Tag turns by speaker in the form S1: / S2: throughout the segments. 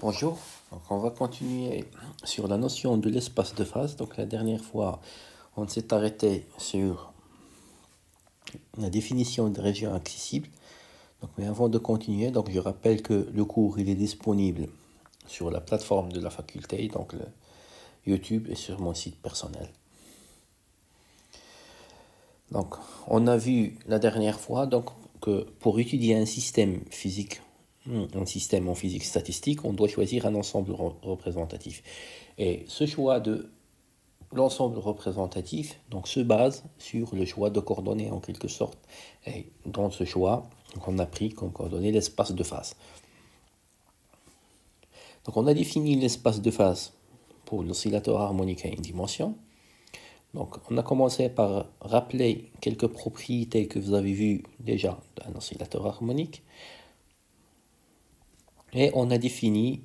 S1: Bonjour, donc on va continuer sur la notion de l'espace de phase. Donc la dernière fois, on s'est arrêté sur la définition de région accessible. Donc, mais avant de continuer, donc je rappelle que le cours il est disponible sur la plateforme de la faculté, donc le YouTube et sur mon site personnel. Donc on a vu la dernière fois donc, que pour étudier un système physique, un système en physique statistique, on doit choisir un ensemble représentatif. Et ce choix de l'ensemble représentatif donc, se base sur le choix de coordonnées en quelque sorte. Et dans ce choix, on a pris comme coordonnée l'espace de phase. Donc on a défini l'espace de phase pour l'oscillateur harmonique à une dimension. Donc on a commencé par rappeler quelques propriétés que vous avez vues déjà d'un oscillateur harmonique. Et on a défini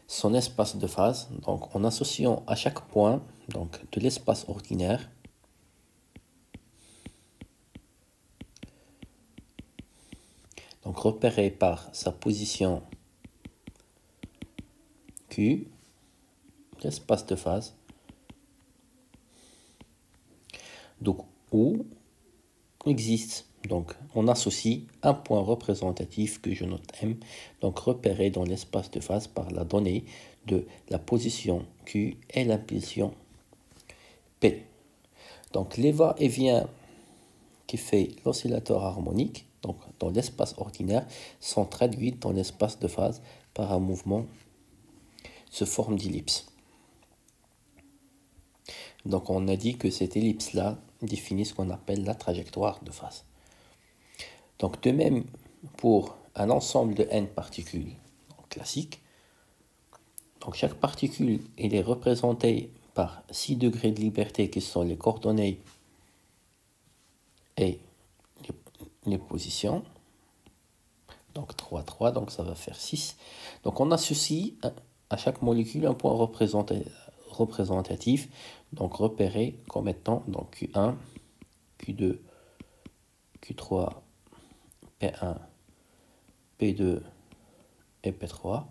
S1: son espace de phase, donc en associant à chaque point donc, de l'espace ordinaire donc repéré par sa position Q, l'espace de phase, donc où existe, donc on associe un point représentatif que je note M, donc repéré dans l'espace de phase par la donnée de la position Q et l'impulsion P. Donc les va-et-vient qui fait l'oscillateur harmonique, donc dans l'espace ordinaire, sont traduits dans l'espace de phase par un mouvement sous forme d'ellipse. Donc on a dit que cette ellipse-là définit ce qu'on appelle la trajectoire de phase. Donc de même pour un ensemble de n particules classiques, donc chaque particule elle est représentée par 6 degrés de liberté qui sont les coordonnées et les positions. Donc 3, 3, donc ça va faire 6. Donc on associe à chaque molécule un point représentatif, donc repéré comme étant donc Q1, Q2, Q3, P1, P2 et P3.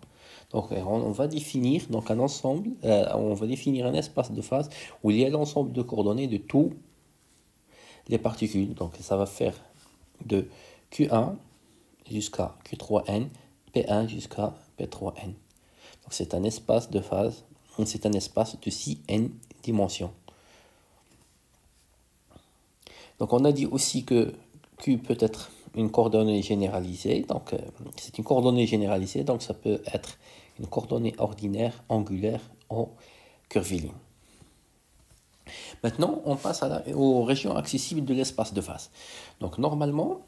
S1: Donc on va définir donc un ensemble, on va définir un espace de phase où il y a l'ensemble de coordonnées de tous les particules. Donc ça va faire de Q1 jusqu'à Q3n, P1 jusqu'à P3n. Donc c'est un espace de phase, c'est un espace de 6n dimensions. Donc on a dit aussi que Q peut être une coordonnée généralisée, donc c'est une coordonnée généralisée, donc ça peut être une coordonnée ordinaire, angulaire ou curviligne. Maintenant, on passe aux régions accessibles de l'espace de phase. Donc normalement,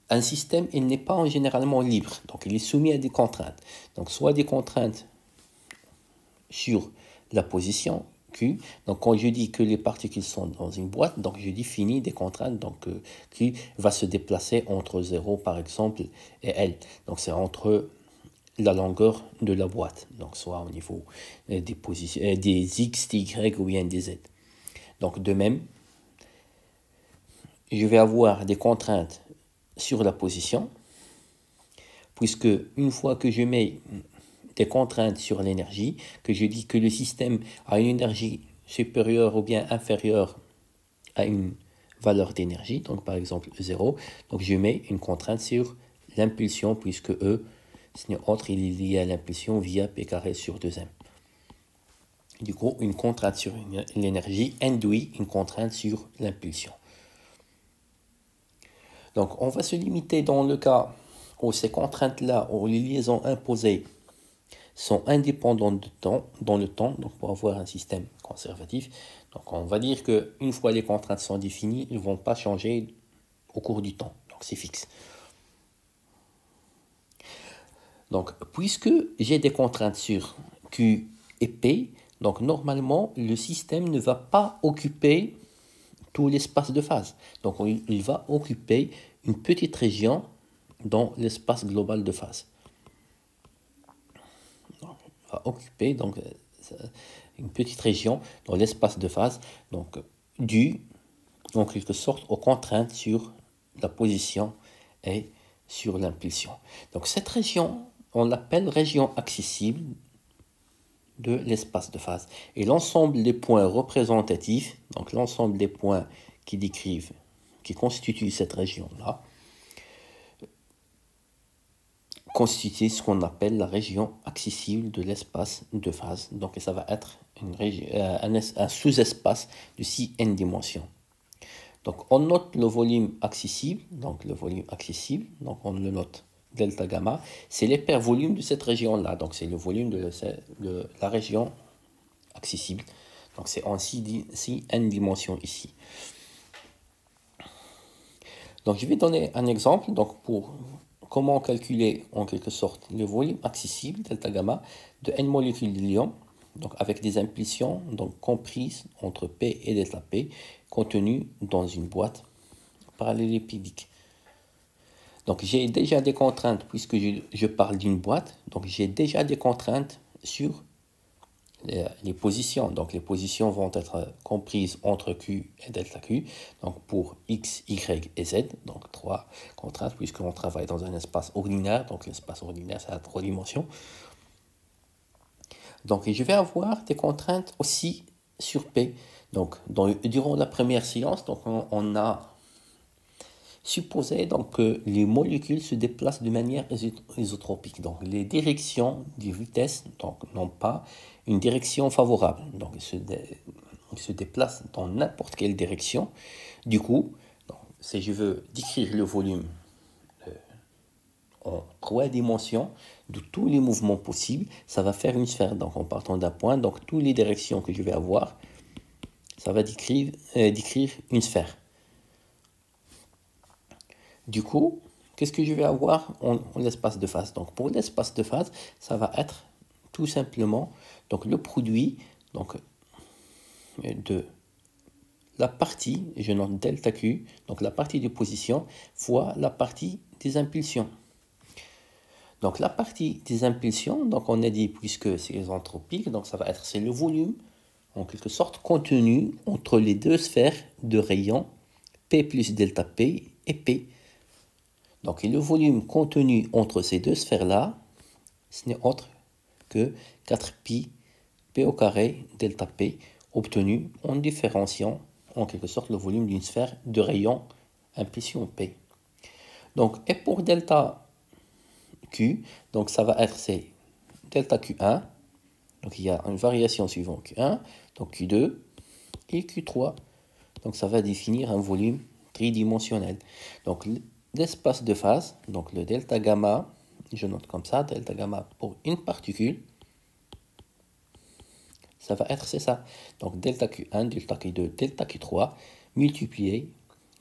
S1: un système il n'est pas généralement libre, donc il est soumis à des contraintes. Donc soit des contraintes sur la position Q. Donc quand je dis que les particules sont dans une boîte, donc je définis des contraintes, donc Q va se déplacer entre 0 par exemple et L. Donc c'est entre la longueur de la boîte, donc soit au niveau des positions, des X, des Y ou bien des Z. Donc de même, je vais avoir des contraintes sur la position, puisque une fois que je mets des contraintes sur l'énergie, que je dis que le système a une énergie supérieure ou bien inférieure à une valeur d'énergie, donc par exemple 0, donc je mets une contrainte sur l'impulsion, puisque E, ce n'est autre, il est lié à l'impulsion via P carré sur 2M. Du coup, une contrainte sur l'énergie induit une contrainte sur l'impulsion. Donc on va se limiter dans le cas où ces contraintes-là, où les liaisons imposées sont indépendantes dans le temps, donc pour avoir un système conservatif. Donc on va dire qu'une fois les contraintes sont définies, ils ne vont pas changer au cours du temps, donc c'est fixe. Donc puisque j'ai des contraintes sur Q et P, donc normalement le système ne va pas occuper tout l'espace de phase. Donc il va occuper une petite région dans l'espace global de phase. Va occuper donc une petite région dans l'espace de phase, donc dû en quelque sorte aux contraintes sur la position et sur l'impulsion. Donc cette région, on l'appelle région accessible de l'espace de phase. Et l'ensemble des points représentatifs, donc l'ensemble des points qui décrivent, qui constituent cette région-là, constitue ce qu'on appelle la région accessible de l'espace de phase. Donc ça va être un sous-espace de 6n dimensions. Donc on note le volume accessible, donc on le note delta gamma, c'est l'hypervolume de cette région-là, donc c'est le volume de la région accessible. Donc c'est en 6n dimensions ici. Donc je vais donner un exemple donc pour comment calculer en quelque sorte le volume accessible delta gamma de n molécules de l'ion, donc avec des impulsions donc comprises entre P et delta P contenues dans une boîte parallélépipédique. Donc j'ai déjà des contraintes puisque je parle d'une boîte, donc j'ai déjà des contraintes sur les positions. Donc les positions vont être comprises entre Q et delta Q, donc pour X, Y et Z, donc 3 contraintes puisqu'on travaille dans un espace ordinaire, donc l'espace ordinaire c'est à 3 dimensions. Donc je vais avoir des contraintes aussi sur P. Donc durant la première séance, donc on a supposé donc que les molécules se déplacent de manière isotropique. Donc les directions de vitesse n'ont pas une direction favorable. Donc ils se déplacent dans n'importe quelle direction. Du coup, donc, si je veux décrire le volume en 3 dimensions de tous les mouvements possibles, ça va faire une sphère. Donc en partant d'un point, donc toutes les directions que je vais avoir, ça va décrire une sphère. Du coup, qu'est-ce que je vais avoir en l'espace de phase? Donc pour l'espace de phase, ça va être tout simplement donc, le produit donc, de la partie, je note delta Q, donc la partie de position, fois la partie des impulsions. Donc la partie des impulsions, donc on a dit puisque c'est isotropique, donc ça va être c'est le volume en quelque sorte contenu entre les deux sphères de rayon P plus delta P et P. Donc le volume contenu entre ces deux sphères-là, ce n'est autre que 4pi P au carré delta P obtenu en différenciant en quelque sorte le volume d'une sphère de rayon impulsion P. Donc et pour delta Q, donc ça va être c'est delta Q1, donc il y a une variation suivant Q1, donc Q2 et Q3. Donc ça va définir un volume tridimensionnel. Donc l'espace de phase, donc le delta gamma, je note comme ça, delta gamma pour une particule, ça va être c'est ça. Donc delta Q1, delta Q2, delta Q3 multiplié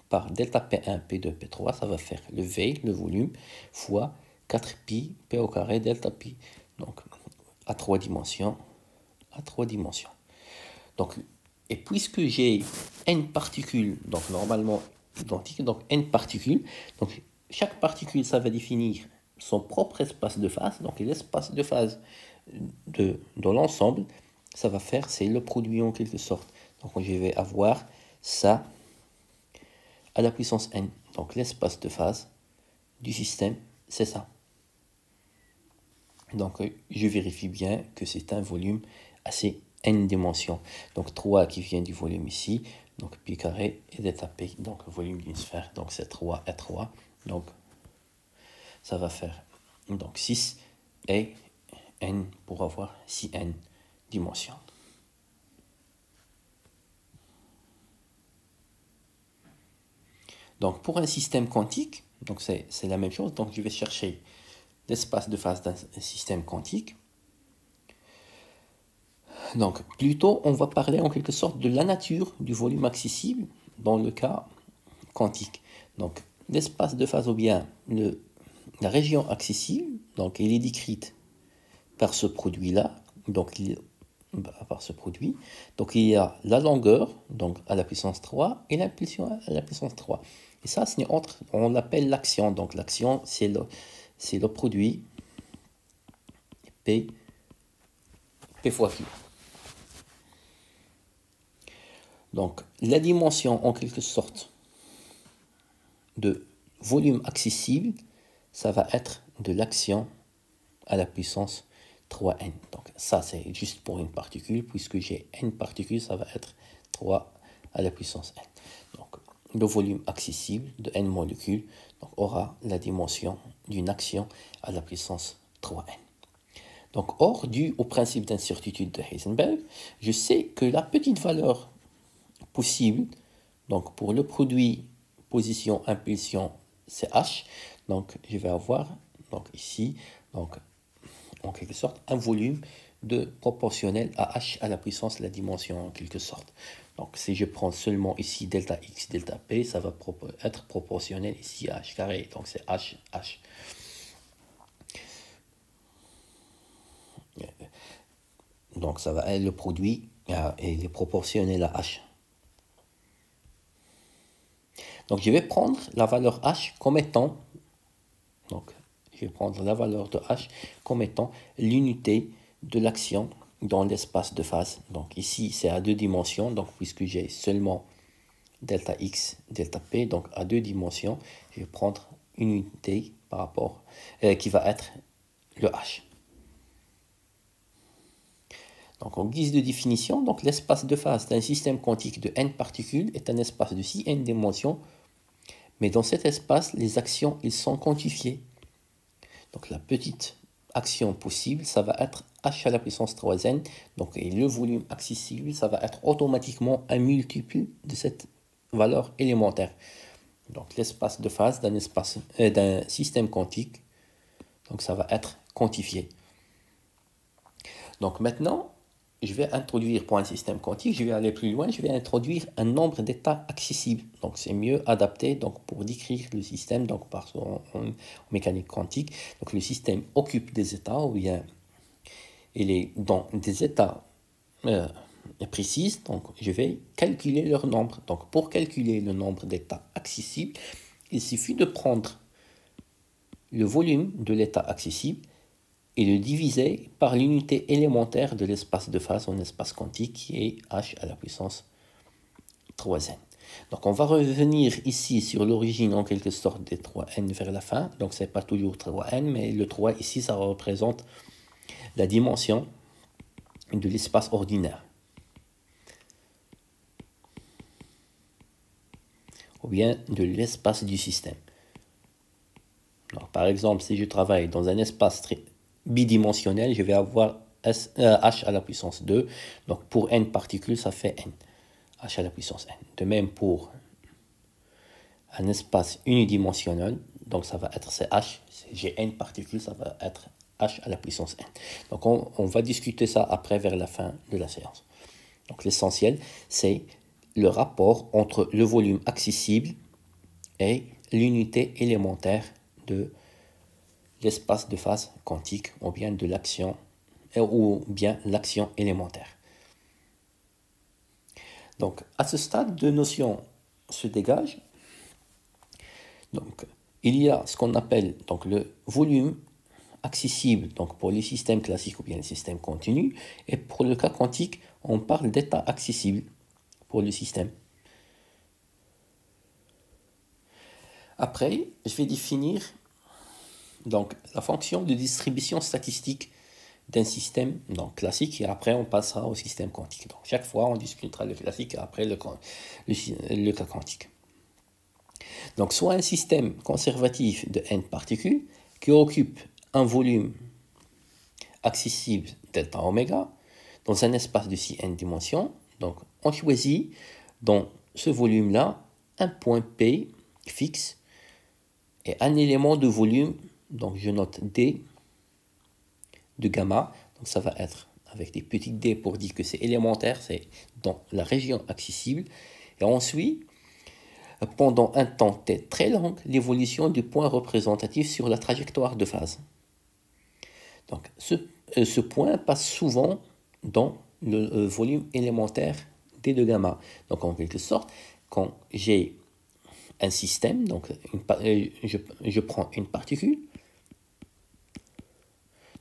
S1: par delta P1, P2, P3, ça va faire le V, le volume, fois 4pi P au carré delta pi. Donc à 3 dimensions, Donc, et puisque j'ai n particules, donc normalement identiques, donc n particules, donc chaque particule, ça va définir son propre espace de phase. Donc l'espace de phase de l'ensemble, ça va faire, c'est le produit en quelque sorte. Donc je vais avoir ça à la puissance n. Donc l'espace de phase du système, c'est ça. Donc je vérifie bien que c'est un volume assez n dimensions. Donc 3 qui vient du volume ici, donc pi carré et delta p, donc le volume d'une sphère, donc c'est 3 et 3. Donc ça va faire donc 6 et n pour avoir 6n dimensions. Donc pour un système quantique, donc c'est la même chose. Donc je vais chercher l'espace de phase d'un système quantique. Donc plutôt on va parler en quelque sorte de la nature du volume accessible dans le cas quantique. Donc l'espace de phase ou bien la région accessible, donc elle est décrite par ce produit-là, donc par ce produit. Donc il y a la longueur, donc à la puissance 3, et l'impulsion à la puissance 3. Et ça, c'est autre, on l'appelle l'action. Donc l'action, c'est le produit P fois Q. Donc la dimension en quelque sorte de volume accessible, ça va être de l'action à la puissance 3n. Donc ça, c'est juste pour une particule. Puisque j'ai n particules, ça va être 3 à la puissance n. Donc le volume accessible de n molécules donc, aura la dimension d'une action à la puissance 3n. Donc, or, dû au principe d'incertitude de Heisenberg, je sais que la petite valeur possible, donc pour le produit position-impulsion, c'est h. Donc, je vais avoir donc ici, donc, en quelque sorte, un volume de proportionnel à h à la puissance de la dimension en quelque sorte. Donc, si je prends seulement ici delta x, delta p, ça va être proportionnel ici à h carré. Donc, c'est h, h. Donc, ça va être le produit et il est proportionnel à h. Donc, je vais prendre la valeur h comme étant, donc, je vais prendre la valeur de h comme étant l'unité de l'action dans l'espace de phase. Donc, ici, c'est à deux dimensions. Donc, puisque j'ai seulement delta x, delta p, donc à deux dimensions, je vais prendre une unité par rapport, qui va être le h. Donc, en guise de définition, donc l'espace de phase d'un système quantique de n particules est un espace de 6n dimensions, mais dans cet espace, les actions ils sont quantifiées. Donc, la petite action possible, ça va être h à la puissance 3n, donc, et le volume accessible, ça va être automatiquement un multiple de cette valeur élémentaire. Donc, l'espace de phase d'un système quantique, donc ça va être quantifié. Donc, maintenant, je vais introduire pour un système quantique, je vais aller plus loin, je vais introduire un nombre d'états accessibles. Donc, c'est mieux adapté donc, pour décrire le système donc, en mécanique quantique. Donc, le système occupe des états ou bien il est dans des états précis. Donc, je vais calculer leur nombre. Donc, pour calculer le nombre d'états accessibles, il suffit de prendre le volume de l'état accessible et le diviser par l'unité élémentaire de l'espace de phase en espace quantique qui est h à la puissance 3n. Donc on va revenir ici sur l'origine en quelque sorte des 3n vers la fin. Donc ce n'est pas toujours 3n, mais le 3 ici ça représente la dimension de l'espace ordinaire. Ou bien de l'espace du système. Donc, par exemple, si je travaille dans un espace bidimensionnel, je vais avoir h à la puissance 2. Donc, pour n particules, ça fait n. h à la puissance n. De même pour un espace unidimensionnel, donc ça va être h. Si j'ai n particules, ça va être h à la puissance n. Donc, on va discuter ça après vers la fin de la séance. Donc, l'essentiel, c'est le rapport entre le volume accessible et l'unité élémentaire de l'espace de phase quantique ou bien de l'action ou bien l'action élémentaire. Donc, à ce stade, deux notions se dégagent. Donc, il y a ce qu'on appelle donc, le volume accessible donc, pour les systèmes classiques ou bien les systèmes continus. Et pour le cas quantique, on parle d'état accessible pour le système. Après, je vais définir donc, la fonction de distribution statistique d'un système donc, classique et après on passera au système quantique. Donc, chaque fois, on discutera le classique et après le cas quantique. Donc, soit un système conservatif de n particules qui occupe un volume accessible delta oméga dans un espace de 6n dimensions. Donc, on choisit dans ce volume-là un point P fixe et un élément de volume, donc je note D de gamma, donc ça va être avec des petits d pour dire que c'est élémentaire, c'est dans la région accessible. Et ensuite, pendant un temps t très long, l'évolution du point représentatif sur la trajectoire de phase. Donc ce point passe souvent dans le volume élémentaire d de gamma. Donc en quelque sorte, quand j'ai un système, donc je prends une particule,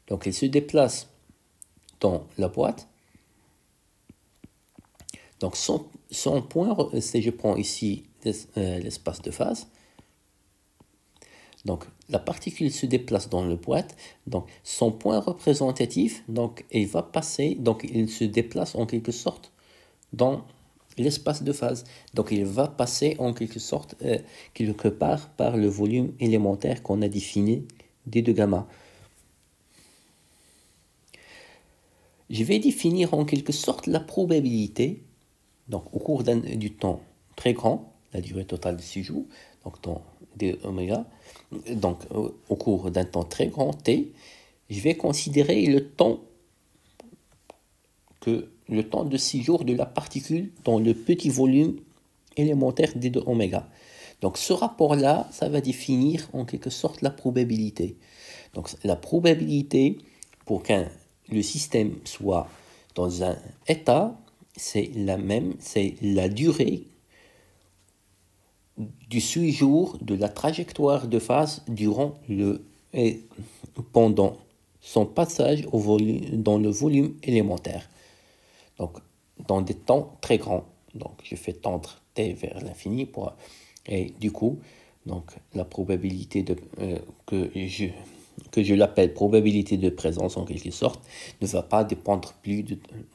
S1: donc elle se déplace dans la boîte. Donc son point, si je prends ici l'espace de phase, Donc, la particule se déplace dans le boîte. Donc, son point représentatif, donc, il va passer, donc, il se déplace en quelque sorte dans l'espace de phase. Donc, il va passer en quelque sorte quelque part par le volume élémentaire qu'on a défini d de gamma. Je vais définir en quelque sorte la probabilité, donc au cours du temps très grand, la durée totale de séjour, donc temps d oméga, donc au cours d'un temps très grand t, je vais considérer le temps de séjour de la particule dans le petit volume élémentaire d de oméga. Donc ce rapport-là, ça va définir en quelque sorte la probabilité. Donc la probabilité pour qu'un le système soit dans un état, c'est la même, c'est la durée du séjour de la trajectoire de phase durant et pendant son passage dans le volume élémentaire. Donc, dans des temps très grands. Donc, je fais tendre t vers l'infini et du coup, donc la probabilité que je l'appelle probabilité de présence en quelque sorte, ne va pas dépendre plus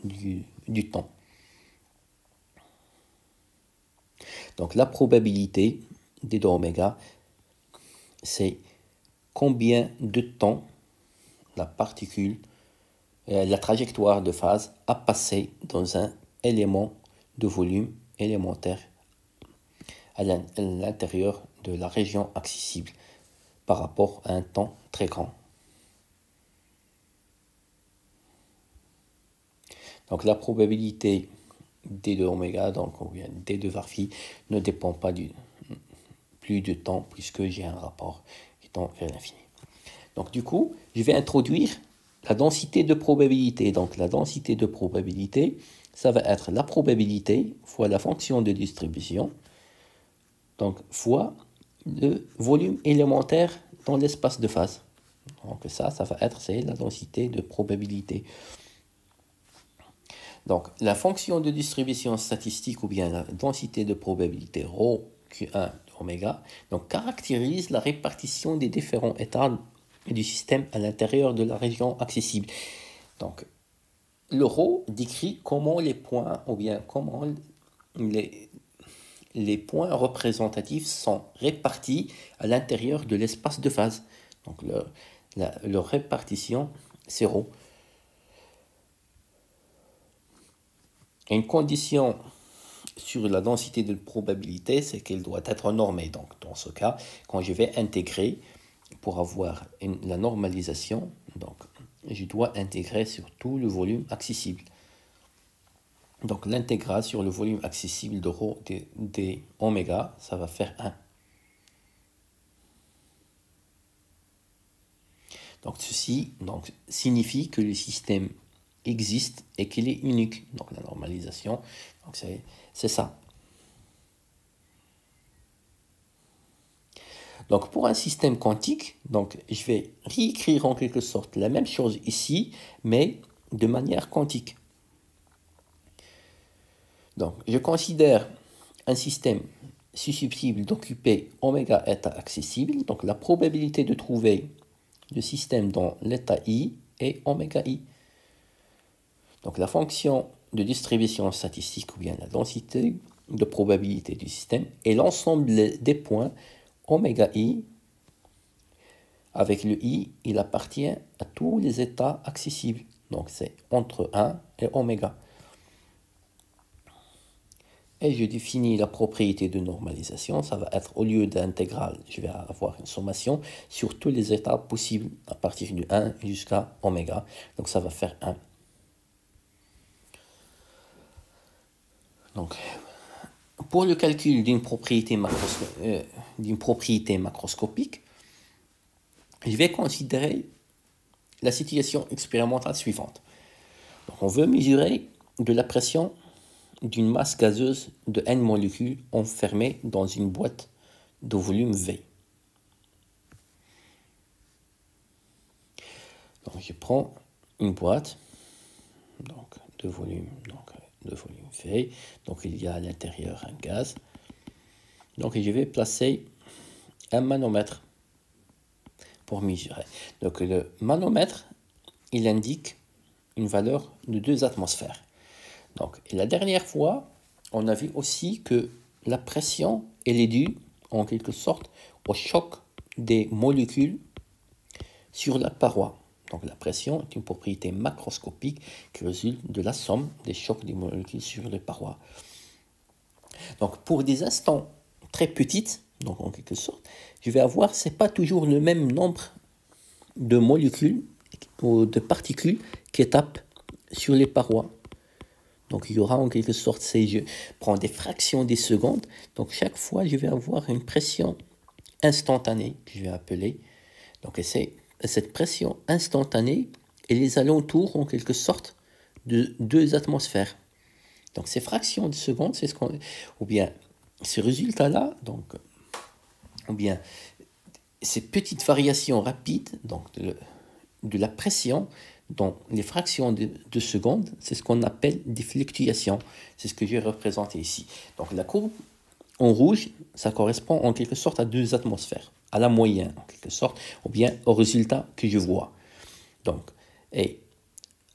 S1: du temps. Donc la probabilité d de oméga, c'est combien de temps la particule, la trajectoire de phase a passé dans un élément de volume élémentaire à l'intérieur de la région accessible par rapport à un temps très grand. Donc la probabilité d de oméga, donc ou bien d de Varphy, ne dépend pas plus du temps puisque j'ai un rapport qui tend vers l'infini. Donc du coup, je vais introduire la densité de probabilité. Donc la densité de probabilité, ça va être la probabilité fois la fonction de distribution, donc fois le volume élémentaire dans l'espace de phase. Donc ça va être, c'est la densité de probabilité. Donc la fonction de distribution statistique ou bien la densité de probabilité ρ Q1 oméga donc, caractérise la répartition des différents états du système à l'intérieur de la région accessible. Donc le ρ décrit comment les points ou bien comment les points représentatifs sont répartis à l'intérieur de l'espace de phase. Donc leur répartition, c'est ρ. Une condition sur la densité de probabilité, c'est qu'elle doit être normée. Donc dans ce cas, quand je vais intégrer, pour avoir la normalisation, donc je dois intégrer sur tout le volume accessible. Donc l'intégrale sur le volume accessible de ρ d oméga, ça va faire 1. Donc ceci signifie que le système existe et qu'il est unique. Donc la normalisation, c'est ça. Donc pour un système quantique, donc je vais réécrire en quelque sorte la même chose ici, mais de manière quantique. Donc je considère un système susceptible d'occuper oméga état accessible. Donc la probabilité de trouver le système dans l'état I est oméga I. Donc la fonction de distribution statistique ou bien la densité de probabilité du système est l'ensemble des points oméga I. Avec le I, il appartient à tous les états accessibles. Donc c'est entre 1 et oméga. Et je définis la propriété de normalisation. Ça va être, au lieu d'intégrale, je vais avoir une sommation sur tous les états possibles à partir de 1 jusqu'à oméga. Donc ça va faire 1. Donc, pour le calcul d'une propriété macroscopique, je vais considérer la situation expérimentale suivante. Donc, on veut mesurer de la pression d'une masse gazeuse de n molécules enfermées dans une boîte de volume V. Donc, je prends une boîte de volume V. Donc, il y a à l'intérieur un gaz. Donc, je vais placer un manomètre. pour mesurer. Donc le manomètre, il indique une valeur de 2 atmosphères. Donc la dernière fois, on a vu aussi que la pression, elle est due en quelque sorte au choc des molécules sur la paroi. Donc la pression est une propriété macroscopique qui résulte de la somme des chocs des molécules sur les parois. Donc pour des instants très petites, donc en quelque sorte, je vais avoir, c'est pas toujours le même nombre de molécules ou de particules qui tapent sur les parois. Donc il y aura en quelque sorte, je prends des fractions des secondes, donc chaque fois je vais avoir une pression instantanée que je vais appeler. Donc c'est cette pression instantanée et les alentours en quelque sorte de 2 atmosphères. Donc ces fractions de secondes, c'est ce qu'on, ou bien ce résultat-là, donc, ou bien ces petites variations rapides, donc de la pression dans les fractions de secondes, c'est ce qu'on appelle des fluctuations. C'est ce que j'ai représenté ici. Donc la courbe en rouge, ça correspond en quelque sorte à 2 atmosphères, à la moyenne en quelque sorte, ou bien au résultat que je vois. Donc, et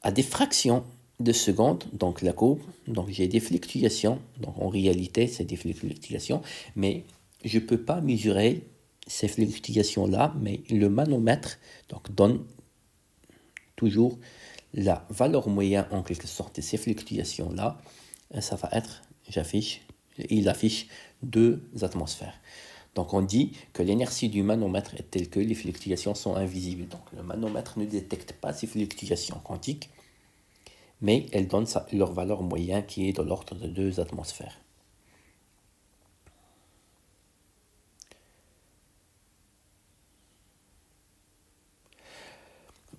S1: à des fractions de secondes, donc la courbe, donc j'ai des fluctuations, donc en réalité c'est des fluctuations, mais je ne peux pas mesurer ces fluctuations-là, mais le manomètre donc, donne toujours la valeur moyenne en quelque sorte de ces fluctuations-là, ça va être, il affiche 2 atmosphères. Donc on dit que l'inertie du manomètre est telle que les fluctuations sont invisibles. Donc le manomètre ne détecte pas ces fluctuations quantiques, mais elles donnent leur valeur moyenne qui est de l'ordre de 2 atmosphères.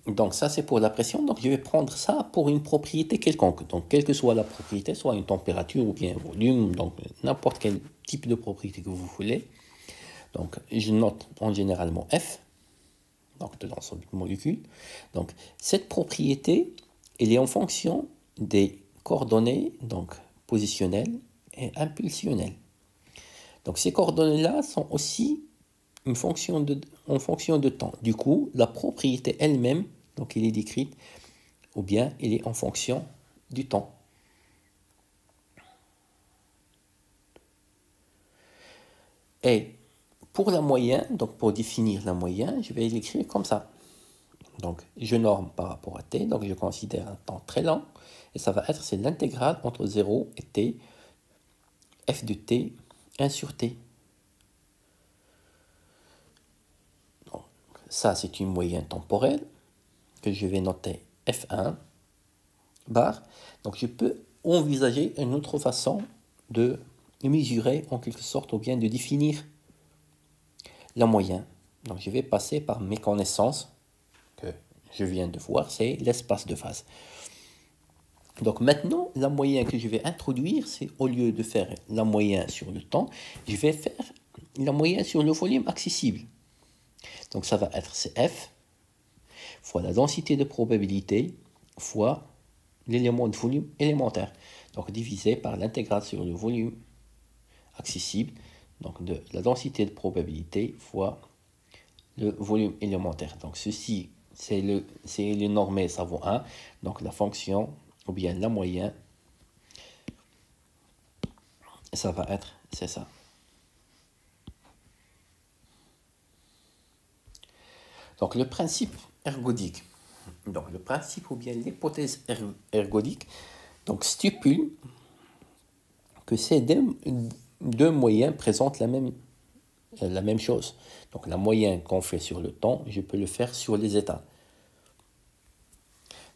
S1: Donc ça c'est pour la pression, donc je vais prendre ça pour une propriété quelconque. Donc quelle que soit la propriété, soit une température ou bien un volume, donc n'importe quel type de propriété que vous voulez. Donc je note en généralement F, donc de l'ensemble de molécules. Donc cette propriété, elle est en fonction des coordonnées, donc positionnelles et impulsionnelles. Donc ces coordonnées-là sont aussi en fonction de temps. Du coup, la propriété elle-même, donc elle est décrite, ou bien elle est en fonction du temps. Et pour la moyenne, donc pour définir la moyenne, je vais l'écrire comme ça. Donc je norme par rapport à t, donc je considère un temps très lent, et ça va être, c'est l'intégrale entre 0 et t, f de t, 1 sur t. Donc, ça c'est une moyenne temporelle, que je vais noter F1 bar. Donc je peux envisager une autre façon de mesurer en quelque sorte ou bien de définir la moyenne. Donc je vais passer par mes connaissances que je viens de voir, c'est l'espace de phase. Donc maintenant, la moyenne que je vais introduire, c'est au lieu de faire la moyenne sur le temps, je vais faire la moyenne sur le volume accessible. Donc ça va être CF fois la densité de probabilité fois l'élément de volume élémentaire. Donc divisé par l'intégrale sur le volume accessible, donc de la densité de probabilité fois le volume élémentaire. Donc ceci, c'est le normé, ça vaut 1. Donc la fonction, ou bien la moyenne, ça va être, c'est ça. Donc le principe ergodique. Donc le principe ou bien l'hypothèse ergodique donc, stipule que ces deux moyens présentent la même chose. Donc la moyenne qu'on fait sur le temps, je peux le faire sur les états.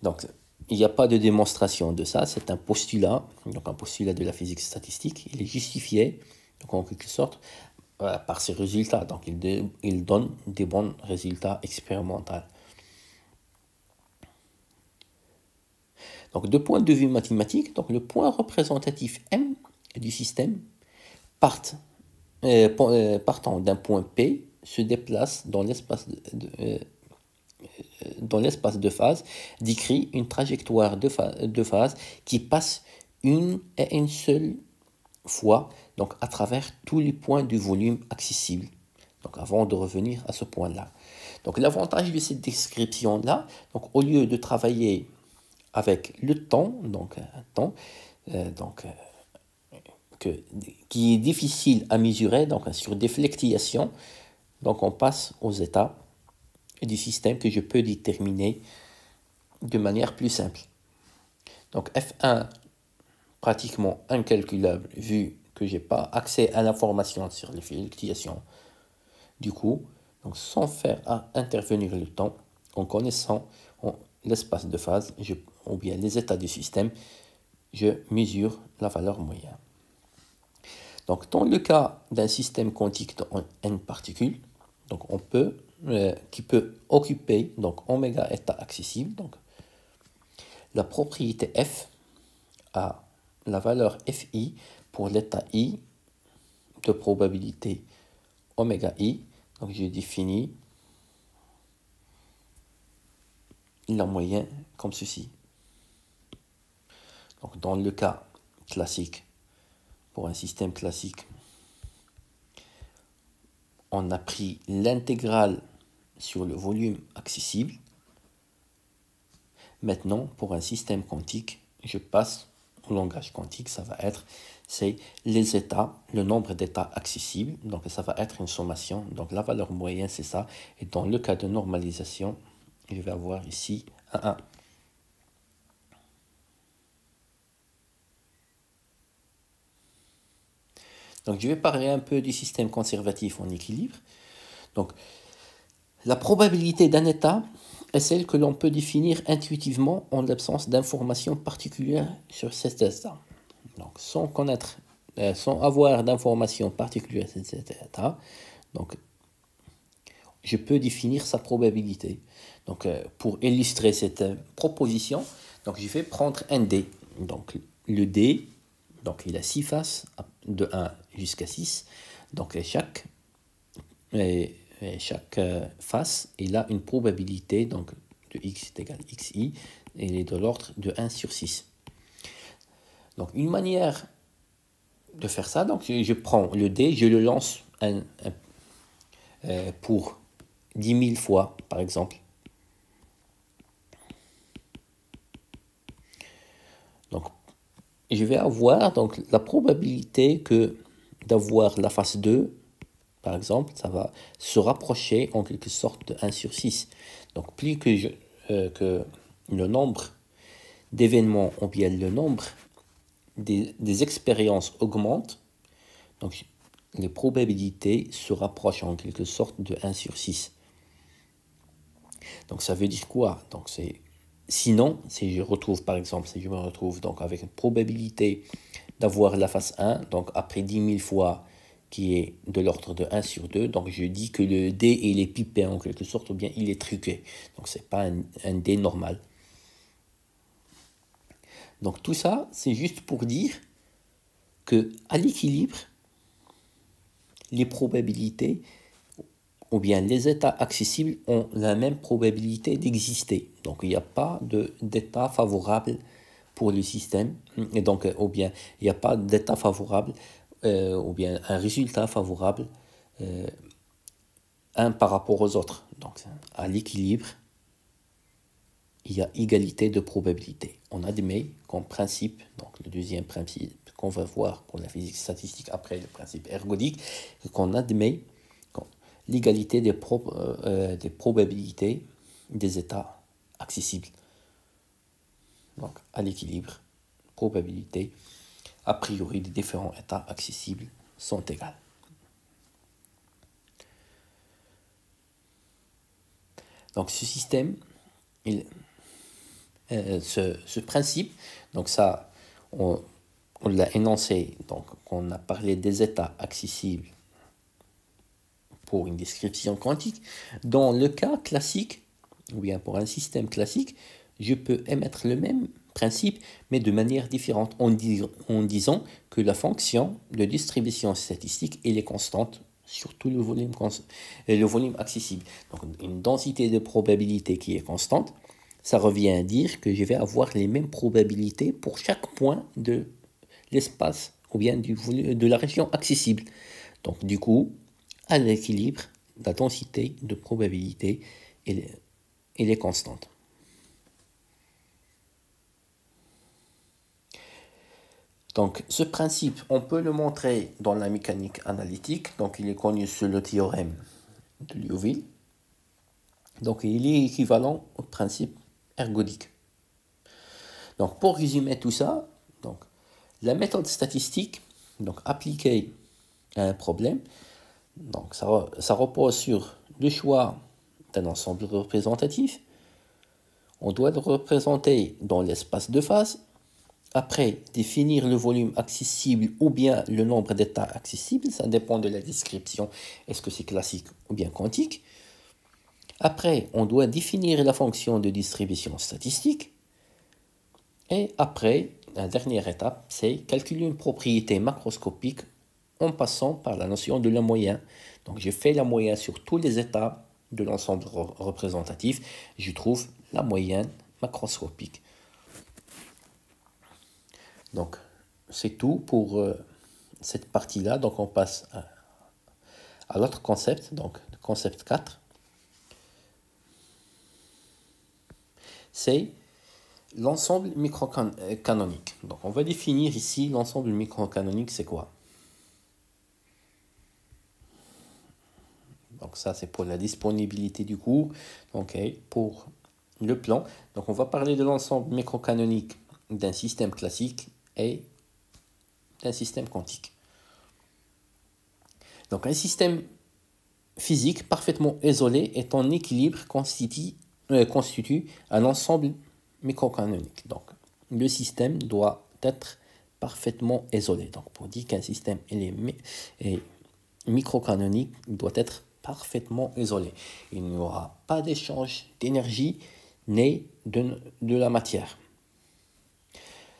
S1: Donc il n'y a pas de démonstration de ça, c'est un postulat, donc un postulat de la physique statistique. Il est justifié, donc en quelque sorte, par ses résultats. Donc il donne des bons résultats expérimentaux. Donc, de point de vue mathématique, donc le point représentatif M du système partant d'un point P se déplace dans l'espace de phase, décrit une trajectoire de phase qui passe une et une seule fois donc à travers tous les points du volume accessible. Donc avant de revenir à ce point-là. Donc l'avantage de cette description-là, donc au lieu de travailler avec le temps, donc un temps, qui est difficile à mesurer, donc sur des fluctuations, donc on passe aux états du système que je peux déterminer de manière plus simple. Donc F1, pratiquement incalculable vu que je n'ai pas accès à l'information sur les fluctuations. Du coup, donc sans faire intervenir le temps, en connaissant l'espace de phase ou bien les états du système, je mesure la valeur moyenne. Donc dans le cas d'un système quantique en n particules, donc qui peut occuper donc oméga état accessible, donc la propriété F a la valeur Fi pour l'état I de probabilité oméga I. Donc je définis la moyenne comme ceci. Donc dans le cas classique, pour un système classique, on a pris l'intégrale sur le volume accessible. Maintenant, pour un système quantique, je passe au langage quantique, c'est les états, le nombre d'états accessibles, donc ça va être une sommation, donc la valeur moyenne c'est ça, et dans le cas de normalisation, je vais avoir ici un 1. Donc je vais parler un peu du système conservatif en équilibre. Donc la probabilité d'un état est celle que l'on peut définir intuitivement en l'absence d'informations particulières sur cet état. Donc sans avoir d'informations particulières sur cet état, donc je peux définir sa probabilité. Donc pour illustrer cette proposition, donc je vais prendre un dé. Donc le dé, donc il a 6 faces de 1 jusqu'à 6. Donc chaque face, il a une probabilité donc, de x est égal à xi, et il est de l'ordre de 1 sur 6. Donc une manière de faire ça, donc je prends le dé, je le lance pour 10 000 fois, par exemple. Donc je vais avoir donc, la probabilité d'avoir la face 2, par exemple, ça va se rapprocher en quelque sorte de 1 sur 6. Donc plus que le nombre d'événements ou bien le nombre des expériences augmente, donc les probabilités se rapprochent en quelque sorte de 1 sur 6. Donc ça veut dire quoi? Donc sinon, si je me retrouve donc avec une probabilité d'avoir la face 1, donc après 10 000 fois, qui est de l'ordre de 1 sur 2, donc je dis que le dé il est pipé en quelque sorte, ou bien il est truqué. Donc c'est pas un dé normal. Donc tout ça, c'est juste pour dire que à l'équilibre, les probabilités ou bien les états accessibles ont la même probabilité d'exister. Donc il n'y a pas d'état favorable pour le système, et donc ou bien il n'y a pas d'état favorable ou bien un résultat favorable un par rapport aux autres. Donc à l'équilibre, il y a égalité de probabilité. On admet comme principe, donc le deuxième principe qu'on va voir pour la physique statistique après le principe ergodique, qu'on admet l'égalité des probabilités des états accessibles. Donc à l'équilibre, probabilité a priori des différents états accessibles sont égales. Donc ce système, ce principe, donc ça, on l'a énoncé, donc on a parlé des états accessibles pour une description quantique. Dans le cas classique, ou bien pour un système classique, je peux émettre le même principe, mais de manière différente, en disant que la fonction de distribution statistique elle est constante sur tout le volume accessible. Donc une densité de probabilité qui est constante, ça revient à dire que je vais avoir les mêmes probabilités pour chaque point de l'espace ou bien de la région accessible. Donc du coup, à l'équilibre, la densité de probabilité, elle est constante. Donc, ce principe, on peut le montrer dans la mécanique analytique. Donc, il est connu sous le théorème de Liouville. Donc, il est équivalent au principe ergodique. Donc, pour résumer tout ça, donc, la méthode statistique, donc appliquée à un problème, donc ça repose sur le choix d'un ensemble représentatif. On doit le représenter dans l'espace de phase. Après, définir le volume accessible ou bien le nombre d'états accessibles, ça dépend de la description, est-ce que c'est classique ou bien quantique. Après, on doit définir la fonction de distribution statistique. Et après, la dernière étape, c'est calculer une propriété macroscopique en passant par la notion de la moyenne. Donc, je fais la moyenne sur tous les états de l'ensemble représentatif. Je trouve la moyenne macroscopique. Donc, c'est tout pour cette partie-là. Donc, on passe à l'autre concept, donc le concept 4. C'est l'ensemble microcanonique. Donc, on va définir ici l'ensemble microcanonique, c'est quoi? Donc, ça, c'est pour la disponibilité du cours. Donc, pour le plan. Donc, on va parler de l'ensemble microcanonique d'un système classique et d'un système quantique. Donc, un système physique parfaitement isolé est en équilibre constitue un ensemble microcanonique. Donc, le système doit être parfaitement isolé. Donc, pour dire qu'un système est microcanonique, il doit être parfaitement isolé. Il n'y aura pas d'échange d'énergie ni de la matière.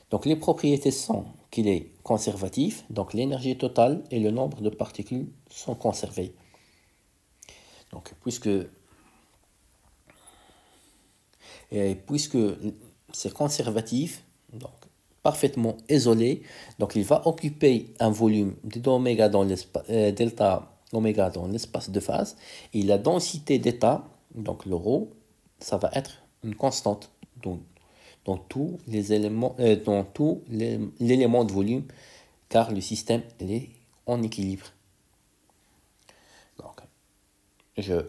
S1: Donc, les propriétés sont qu'il est conservatif, donc l'énergie totale et le nombre de particules sont conservés. Donc, puisque c'est conservatif, donc parfaitement isolé, donc il va occuper un volume d'oméga dans delta oméga dans l'espace de phase, et la densité d'état, donc le ρ, ça va être une constante dans tous les éléments, dans tout l'élément de volume, car le système est en équilibre. Donc, je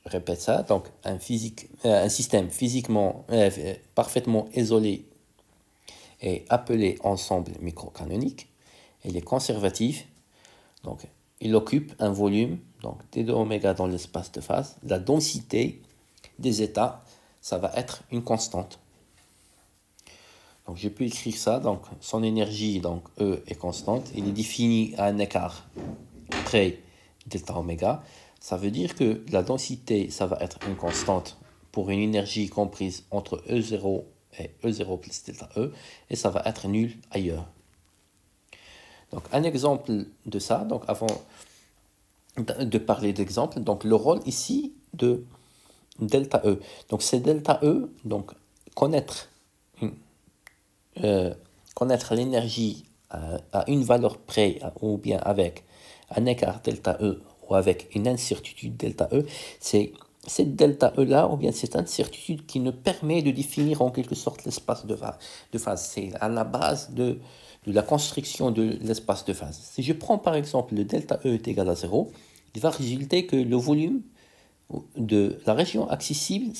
S1: répète ça. Donc, un système physiquement parfaitement isolé est appelé ensemble microcanonique. Il est conservatif. Donc, il occupe un volume, donc d oméga dans l'espace de phase. La densité des états, ça va être une constante. Donc, je peux écrire ça. Donc, son énergie, donc E, est constante. Il est défini à un écart près delta oméga. Ça veut dire que la densité, ça va être une constante pour une énergie comprise entre E0 et E0 plus delta E, et ça va être nul ailleurs. Donc, un exemple de ça, donc avant de parler d'exemple, donc le rôle ici de delta E. Donc, c'est delta E, donc connaître l'énergie à une valeur près, ou bien avec un écart delta E, ou avec une incertitude delta E, c'est cette delta E là, ou bien cette incertitude qui nous permet de définir en quelque sorte l'espace de phase. C'est à la base de la construction de l'espace de phase. Si je prends par exemple le delta E est égal à 0, il va résulter que le volume de la région accessible,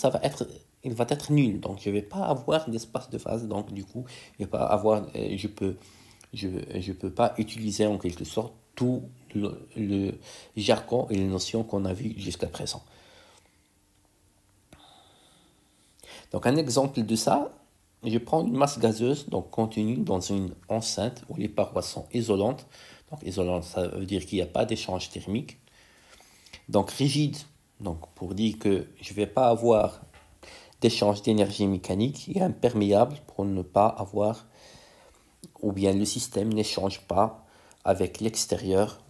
S1: il va être nul. Donc je ne vais pas avoir d'espace de phase. Donc du coup, je ne peux pas utiliser en quelque sorte tout le jargon et les notions qu'on a vues jusqu'à présent. Donc un exemple de ça, je prends une masse gazeuse donc contenue dans une enceinte où les parois sont isolantes. Donc isolante, ça veut dire qu'il n'y a pas d'échange thermique. Donc rigide, donc pour dire que je ne vais pas avoir d'échange d'énergie mécanique, et imperméable pour ne pas avoir, ou bien le système n'échange pas avec l'extérieur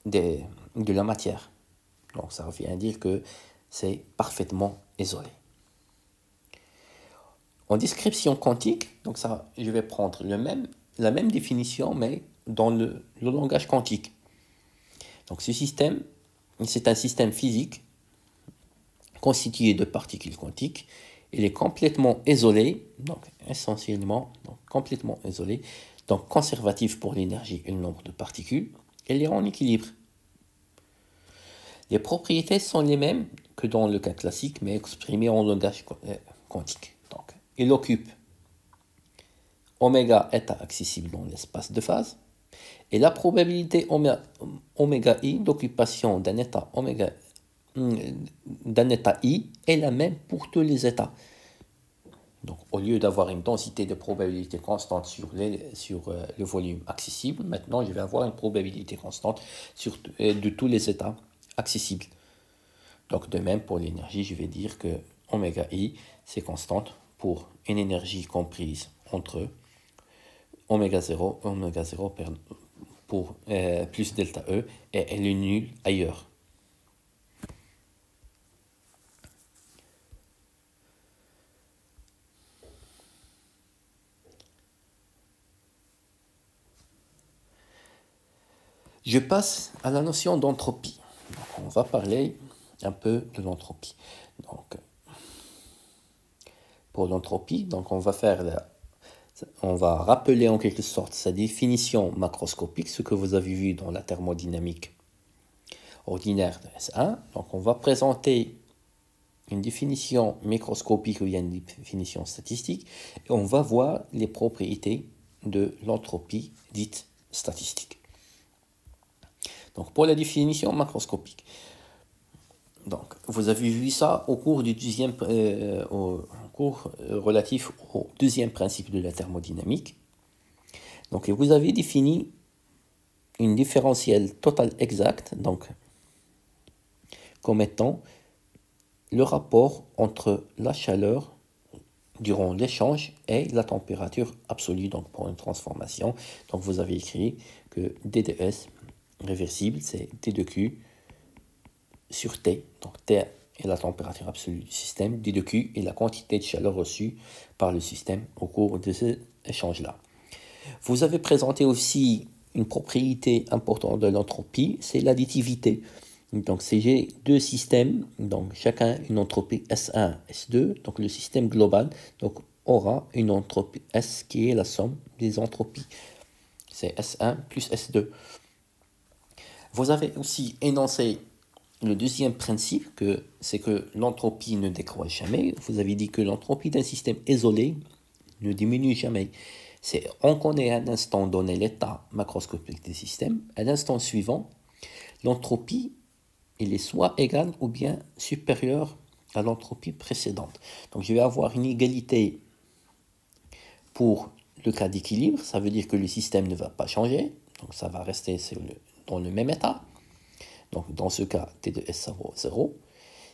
S1: de la matière. Donc ça revient à dire que c'est parfaitement isolé. En description quantique, donc ça, je vais prendre la même définition, mais dans le langage quantique. Donc ce système c'est un système physique constitué de particules quantiques. Il est complètement isolé, donc essentiellement donc complètement isolé, donc conservatif pour l'énergie et le nombre de particules. Il est en équilibre. Les propriétés sont les mêmes que dans le cas classique, mais exprimées en langage quantique. Donc, il occupe oméga état accessible dans l'espace de phase, et la probabilité oméga i d'occupation d'un état i est la même pour tous les états. Donc, au lieu d'avoir une densité de probabilité constante sur le volume accessible, maintenant je vais avoir une probabilité constante de tous les états accessibles. Donc, de même pour l'énergie, je vais dire que oméga i, c'est constante pour une énergie comprise entre oméga 0 pour plus delta E, et elle est nulle ailleurs. Je passe à la notion d'entropie. On va parler un peu de l'entropie. Donc, pour l'entropie, donc on va rappeler en quelque sorte sa définition macroscopique, ce que vous avez vu dans la thermodynamique ordinaire de S1. Donc on va présenter une définition microscopique ou bien une définition statistique, et on va voir les propriétés de l'entropie dite statistique. Donc pour la définition macroscopique, donc vous avez vu ça au cours du cours relatif au deuxième principe de la thermodynamique. Donc vous avez défini une différentielle totale exacte, donc comme étant le rapport entre la chaleur durant l'échange et la température absolue, donc pour une transformation. Donc vous avez écrit que dds réversible, c'est T de Q sur T. Donc T est la température absolue du système, D de Q est la quantité de chaleur reçue par le système au cours de cet échange-là. Vous avez présenté aussi une propriété importante de l'entropie, c'est l'additivité. Donc si j'ai deux systèmes, donc chacun une entropie S1, S2, donc le système global donc, aura une entropie S qui est la somme des entropies. C'est S1 plus S2. Vous avez aussi énoncé le deuxième principe, c'est que l'entropie ne décroît jamais. Vous avez dit que l'entropie d'un système isolé ne diminue jamais. On connaît à un instant donné l'état macroscopique des systèmes. À l'instant suivant, l'entropie il est soit égale ou bien supérieure à l'entropie précédente. Donc je vais avoir une égalité pour le cas d'équilibre, ça veut dire que le système ne va pas changer, donc ça va rester dans le même état. Donc dans ce cas, T de S ça vaut 0.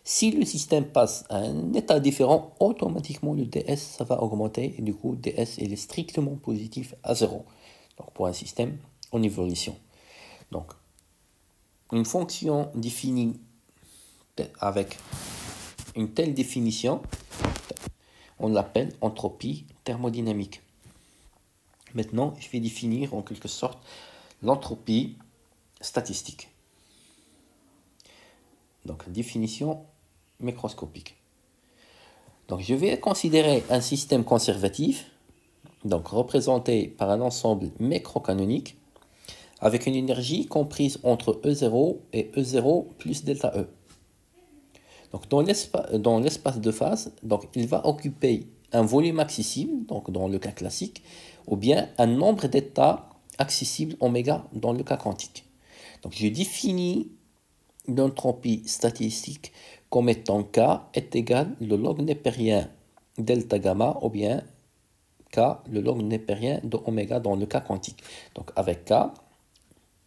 S1: Si le système passe à un état différent, automatiquement le ds ça va augmenter, et du coup ds il est strictement positif à 0. Donc pour un système en évolution. Donc une fonction définie avec une telle définition, on l'appelle entropie thermodynamique. Maintenant, je vais définir en quelque sorte l'entropie statistique. Donc, définition microscopique. Donc, je vais considérer un système conservatif, donc représenté par un ensemble macrocanonique, avec une énergie comprise entre E0 et E0 plus delta E. Donc dans l'espace de phase, donc il va occuper un volume accessible, donc dans le cas classique, ou bien un nombre d'états accessibles oméga dans le cas quantique. Donc je définis l'entropie statistique comme étant K est égal le log népérien delta gamma ou bien K le log népérien de oméga dans le cas quantique. Donc avec K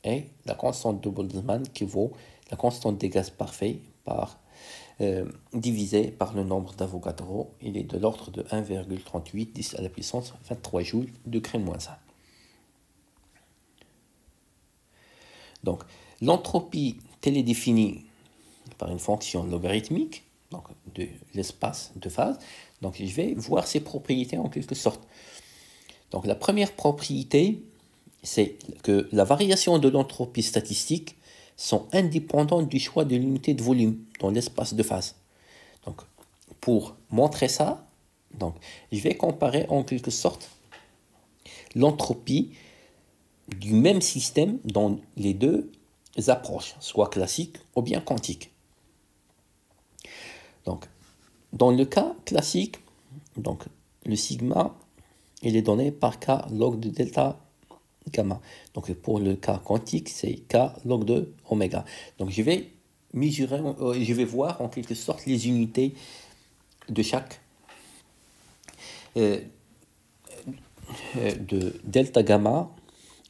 S1: et la constante de Boltzmann qui vaut la constante des gaz parfaits divisé par le nombre d'Avogadro. Il est de l'ordre de 1,38 10 à la puissance 23 joules degré-1. Donc l'entropie telle est définie par une fonction logarithmique donc de l'espace de phase. Donc je vais voir ses propriétés en quelque sorte. Donc la première propriété, c'est que la variation de l'entropie statistique sont indépendantes du choix de l'unité de volume dans l'espace de phase. Donc, pour montrer ça, donc, je vais comparer en quelque sorte l'entropie du même système dans les deux approches, soit classique ou bien quantique. Donc, dans le cas classique, donc, le sigma, il est donné par k log de delta gamma. Donc, pour le cas quantique, c'est k log de oméga. Donc, je vais mesurer, je vais voir en quelque sorte les unités de chaque de delta gamma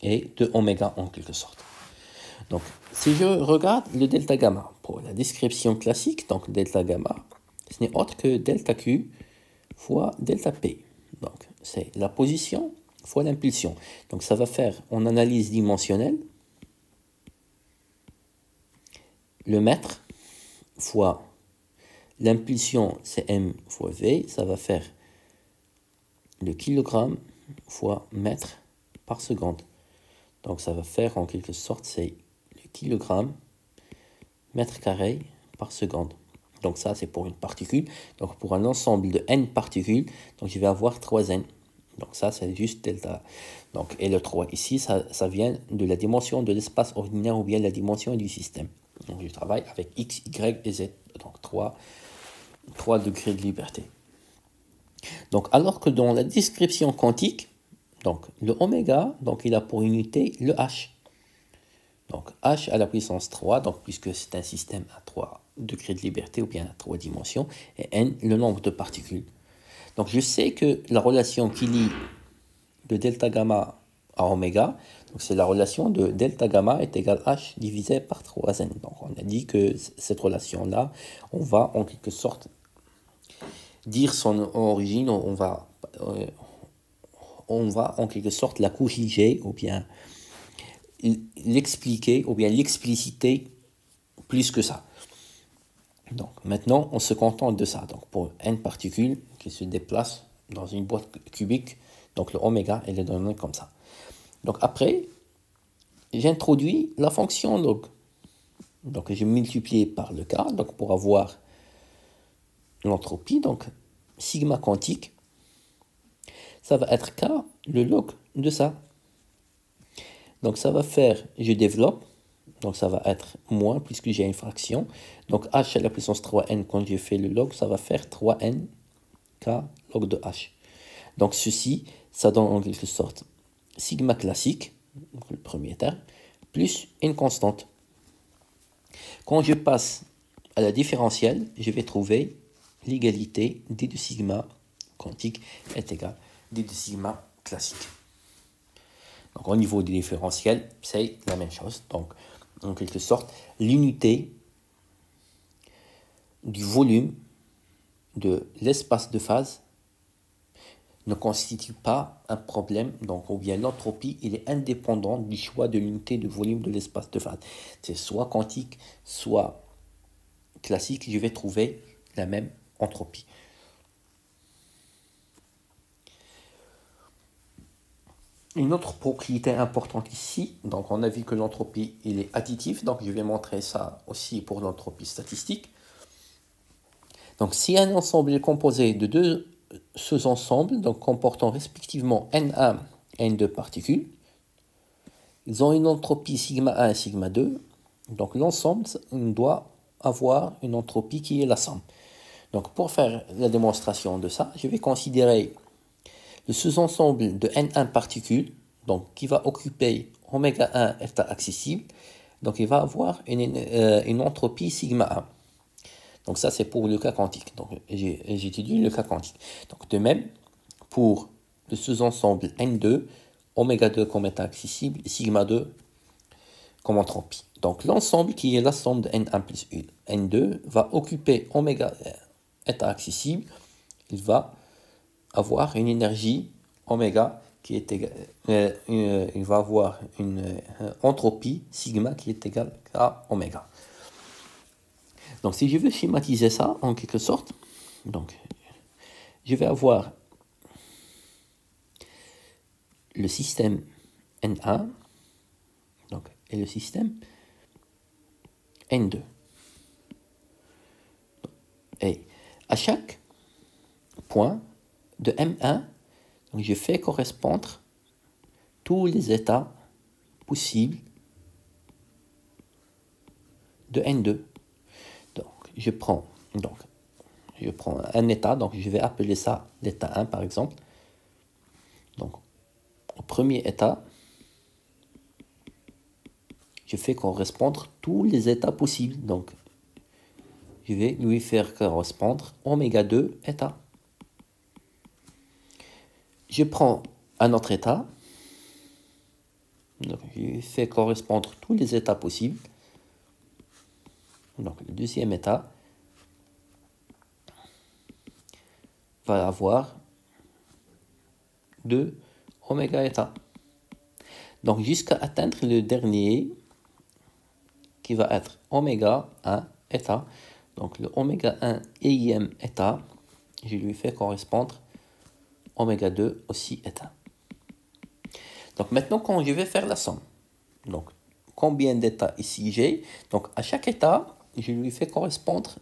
S1: et de oméga en quelque sorte. Donc, si je regarde le delta gamma pour la description classique, donc delta gamma, ce n'est autre que delta Q fois delta P. Donc, c'est la position fois l'impulsion. Donc, ça va faire en analyse dimensionnelle le mètre fois l'impulsion, c'est M fois V, ça va faire le kilogramme fois mètre par seconde. Donc, ça va faire en quelque sorte, c'est le kilogramme mètre carré par seconde. Donc ça, c'est pour une particule. Donc pour un ensemble de n particules, donc je vais avoir 3n. Donc ça, c'est juste delta. Donc, et le 3 ici, ça vient de la dimension de l'espace ordinaire ou bien la dimension du système. Donc je travaille avec x, y et z. Donc 3 degrés de liberté. Donc alors que dans la description quantique, donc le oméga, donc il a pour unité le h. Donc h à la puissance 3, donc puisque c'est un système à 3 degrés de liberté ou bien à 3 dimensions, et n, le nombre de particules. Donc je sais que la relation qui lie de delta gamma à oméga, donc c'est la relation de delta gamma est égal h divisé par 3n. Donc on a dit que cette relation-là, on va en quelque sorte dire son origine, on va en quelque sorte la corriger ou bien l'expliquer ou bien l'expliciter plus que ça. Donc maintenant, on se contente de ça. Donc pour n particules qui se déplacent dans une boîte cubique, donc le oméga, elle est donnée comme ça. Donc après, j'introduis la fonction log. Donc j'ai multiplié par le k, donc pour avoir l'entropie, donc sigma quantique, ça va être k, le log de ça. Donc ça va faire, je développe, donc ça va être moins puisque j'ai une fraction. Donc h à la puissance 3n, quand je fais le log, ça va faire 3n k log de h. Donc ceci, ça donne en quelque sorte sigma classique, donc le premier terme, plus une constante. Quand je passe à la différentielle, je vais trouver l'égalité d de sigma quantique est égal à d de sigma classique. Donc au niveau du différentiel, c'est la même chose. Donc en quelque sorte, l'unité du volume de l'espace de phase ne constitue pas un problème, donc ou bien l'entropie, il est indépendant du choix de l'unité de volume de l'espace de phase. C'est soit quantique, soit classique, je vais trouver la même entropie. Une autre propriété importante ici, donc on a vu que l'entropie il est additif, donc je vais montrer ça aussi pour l'entropie statistique. Donc si un ensemble est composé de deux sous-ensembles, donc comportant respectivement N1 et N2 particules, ils ont une entropie sigma 1 et sigma 2, donc l'ensemble doit avoir une entropie qui est la somme. Donc pour faire la démonstration de ça, je vais considérer le sous-ensemble de N1 particules, donc qui va occuper oméga 1 état accessible, donc il va avoir une entropie sigma 1. Donc ça c'est pour le cas quantique. Donc j'étudie le cas quantique. Donc de même, pour le sous-ensemble N2, oméga 2 comme état accessible, sigma 2 comme entropie. Donc l'ensemble qui est la somme de N1 plus N2 va occuper oméga état accessible, il va avoir une énergie oméga qui est égale, il va avoir une entropie sigma qui est égale à oméga. Donc si je veux schématiser ça en quelque sorte, donc je vais avoir le système N1 donc, et le système N2. Et à chaque point de M1, donc je fais correspondre tous les états possibles de N2. Donc je prends un état, donc je vais appeler ça l'état 1 par exemple. Donc au premier état, je fais correspondre tous les états possibles. Donc je vais lui faire correspondre oméga 2 état. Je prends un autre état, donc je lui fais correspondre tous les états possibles. Donc le deuxième état va avoir 2 oméga état. Donc jusqu'à atteindre le dernier qui va être oméga 1 état. Donc le oméga 1 ième état, je lui fais correspondre oméga 2 aussi état. Donc maintenant quand je vais faire la somme, donc combien d'états ici j'ai, donc à chaque état, je lui fais correspondre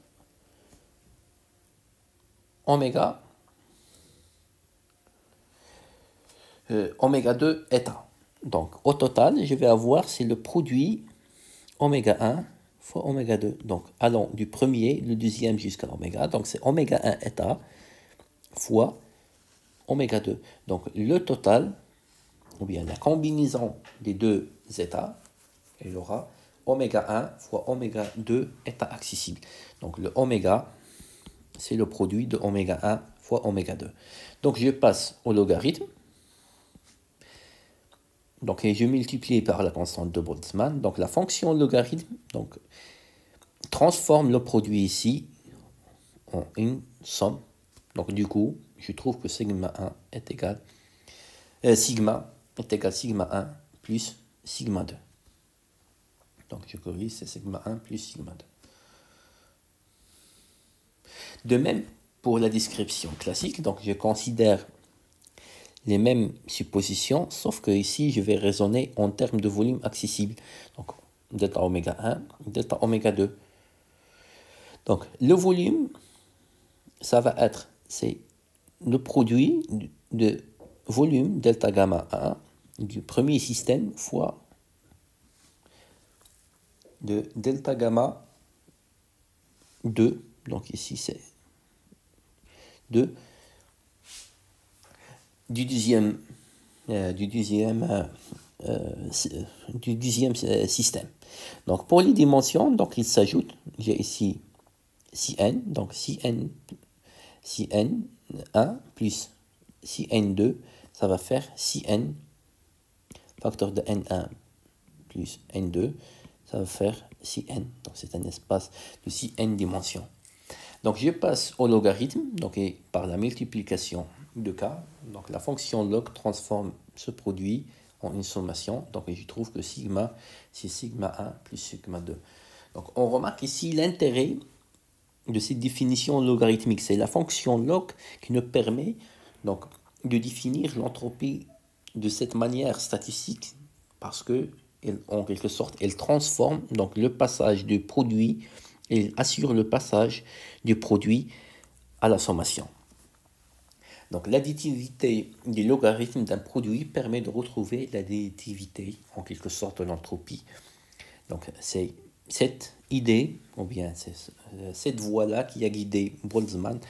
S1: oméga 2 état. Donc au total, je vais avoir, c'est le produit oméga 1 fois oméga 2. Donc allons du premier, le deuxième jusqu'à oméga. Donc c'est oméga 1 état fois oméga 2. Donc le total, ou bien la combinaison des deux états, il aura oméga 1 fois oméga 2 état accessible. Donc le oméga, c'est le produit de oméga 1 fois oméga 2. Donc je passe au logarithme. Donc je multiplie par la constante de Boltzmann. Donc la fonction logarithme donc, transforme le produit ici en une somme. Donc du coup, je trouve que sigma 1 est égal sigma est égal sigma 1 plus sigma 2. Donc je corrige, c'est sigma 1 plus sigma 2. De même pour la description classique, donc je considère les mêmes suppositions, sauf que ici je vais raisonner en termes de volume accessible. Donc delta oméga 1, delta oméga 2. Donc le volume, ça va être, c'est le produit de volume delta gamma 1 du premier système fois de delta gamma 2. Donc ici c'est 2 du deuxième système. Donc pour les dimensions, donc il s'ajoute, j'ai ici Cn, donc Cn 1 plus Cn2, ça va faire Cn, facteur de N1 plus N2, ça va faire Cn. Donc c'est un espace de Cn dimensions. Donc je passe au logarithme, donc et par la multiplication de k, donc la fonction log transforme ce produit en une sommation, donc je trouve que sigma, c'est sigma 1 plus sigma 2. Donc on remarque ici l'intérêt de cette définition logarithmique, c'est la fonction log qui nous permet donc de définir l'entropie de cette manière statistique, parce que en quelque sorte elle transforme donc le passage du produit, elle assure le passage du produit à la sommation. Donc l'additivité des logarithmes d'un produit permet de retrouver l'additivité en quelque sorte de l'entropie. Donc c'est cette idée, ou bien c'est cette voie-là qui a guidé Boltzmann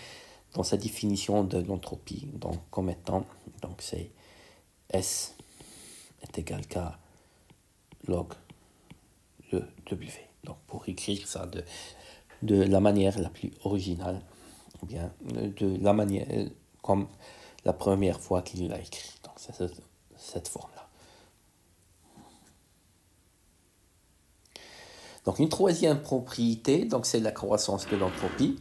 S1: dans sa définition de l'entropie, donc comme étant, donc c'est S est égal à log de W. Donc pour écrire ça de la manière la plus originale, ou bien de la manière comme la première fois qu'il l'a écrit. Donc c'est cette forme-là. Donc une troisième propriété, donc c'est la croissance de l'entropie.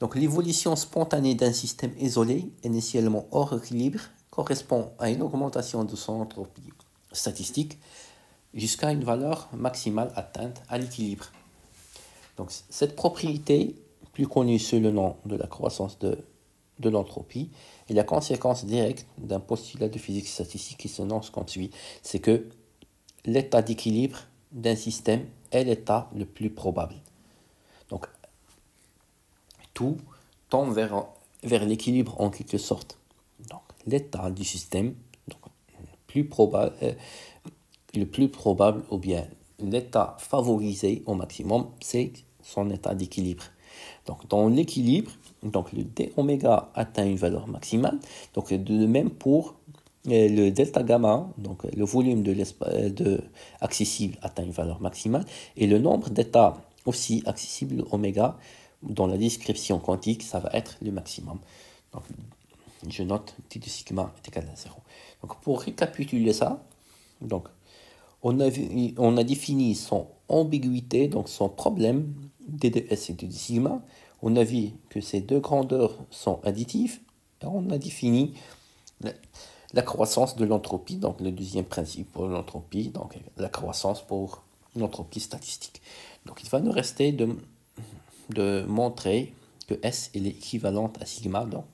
S1: Donc l'évolution spontanée d'un système isolé, initialement hors équilibre, correspond à une augmentation de son entropie statistique jusqu'à une valeur maximale atteinte à l'équilibre. Donc cette propriété, plus connue sous le nom de la croissance de l'entropie, est la conséquence directe d'un postulat de physique statistique qui s'énonce comme suit. C'est que l'état d'équilibre d'un système est l'état le plus probable. Donc, tout tend vers l'équilibre en quelque sorte. Donc, l'état du système, donc, le plus probable ou bien l'état favorisé au maximum, c'est son état d'équilibre. Donc, dans l'équilibre, donc le d oméga atteint une valeur maximale. Donc, de même pour le delta gamma, donc le volume de accessible atteint une valeur maximale. Et le nombre d'états aussi accessibles oméga, dans la description quantique, ça va être le maximum. Donc, je note t de sigma est égal à 0. Donc, pour récapituler ça, donc, on a défini son ambiguïté, donc son problème, d de s et d de sigma. On a vu que ces deux grandeurs sont additives. Et on a défini la croissance de l'entropie, donc le deuxième principe pour l'entropie, donc la croissance pour l'entropie statistique. Donc il va nous rester de montrer que S est équivalente à sigma, donc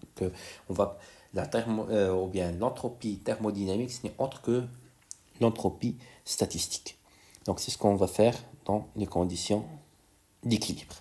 S1: on va ou bien l'entropie thermodynamique, ce n'est autre que l'entropie statistique. Donc c'est ce qu'on va faire dans les conditions d'équilibre.